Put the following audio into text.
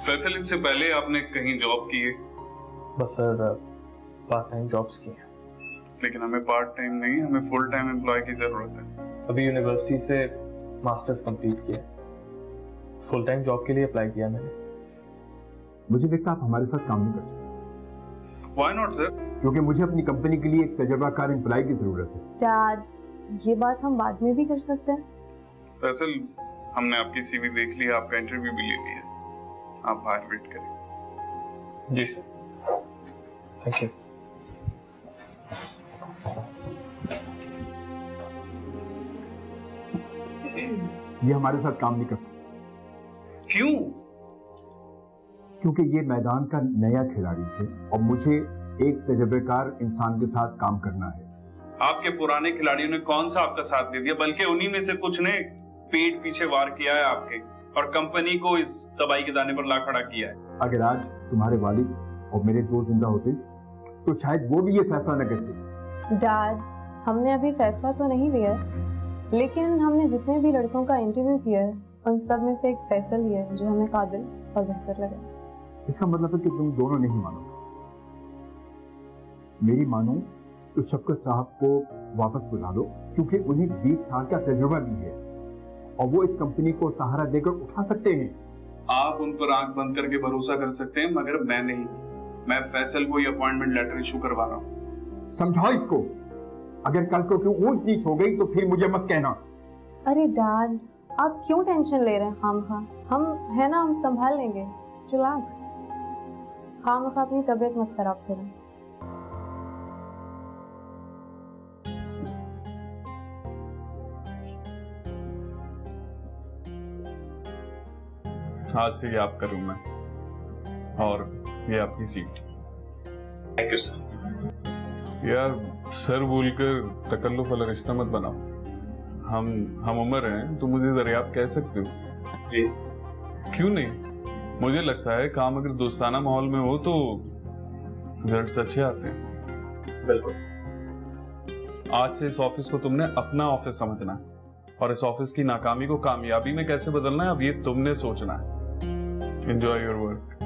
फैसल, इससे पहले आपने कहीं जॉब की है? बस सर पार्ट टाइम जॉब्स की हैं। लेकिन हमें पार्ट टाइम नहीं, हमें फुल टाइम एम्प्लॉय की जरूरत है। अभी यूनिवर्सिटी से मास्टर्स कंप्लीट किया, फुल टाइम जॉब के लिए अप्लाई किया मैंने। मुझे लगता है आप हमारे साथ काम नहीं कर सकते। Why not sir? क्योंकि मुझे अपनी कंपनी के लिए एक तजुर्बाकार एम्प्लॉय की जरूरत है। डैड, ये बात हम बाद में भी कर सकते हैं। फैसल, हमने आपकी सीवी देख ली, आपका इंटरव्यू भी ले लिया, आप बाहर वेट करें। जी सर, थैंक यू। ये हमारे साथ काम नहीं कर सकते। क्यों? क्योंकि ये मैदान का नया खिलाड़ी है और मुझे एक तजुर्बेकार इंसान के साथ काम करना है। आपके पुराने खिलाड़ियों ने कौन सा आपका साथ दे दिया, बल्कि उन्हीं में से कुछ ने पेट पीछे वार किया है आपके, और कंपनी को इस दवाई के दाने पर ला खड़ा किया है। अगर आज तुम्हारे वालिद और मेरे दोस्त जिंदा होते तो शायद वो भी ये फैसला न करते। डैड, हमने अभी फैसला तो नहीं लिया, लेकिन हमने जितने भी लड़कों का इंटरव्यू किया है उन सब में से एक फैसल ही है जो हमें काबिल और बेहतर लगा। इसका मतलब है कि तुम दोनों नहीं मानोगे। मेरी मानो तो शफकत साहब को वापस बुला लो, क्योंकि उन्हें 20 साल का तजुर्बा भी है और वो इस कंपनी को सहारा देकर उठा सकते हैं। आप उन पर आंख बंद करके भरोसा कर सकते हैं, मगर मैं नहीं। मैं फैसल को ये अपॉइंटमेंट लेटर इशू करवा रहा हूँ। समझाओ इसको। अगर कल को कोई ऊंच नीच हो गई तो फिर मुझे मत कहना। अरे डैड, आप क्यों टेंशन ले रहे हैं? हम है ना, हम संभाल लेंगे। रिलैक्स, खामखा अपनी तबीयत मत खराब करें। आज से ये आपका रूम है और ये आपकी सीट। Thank you sir. यार, सर बोलकर तकल्लुफ वाला रिश्ता मत बनाओ। हम उम्र हैं, तो मुझे दरियाब कह सकते हो। जी। क्यों नहीं? मुझे लगता है काम अगर दोस्ताना माहौल में हो तो रिजल्ट्स अच्छे आते हैं। बिल्कुल। आज से इस ऑफिस को तुमने अपना ऑफिस समझना है, और इस ऑफिस की नाकामी को कामयाबी में कैसे बदलना है अब ये तुमने सोचना है। Enjoy your work.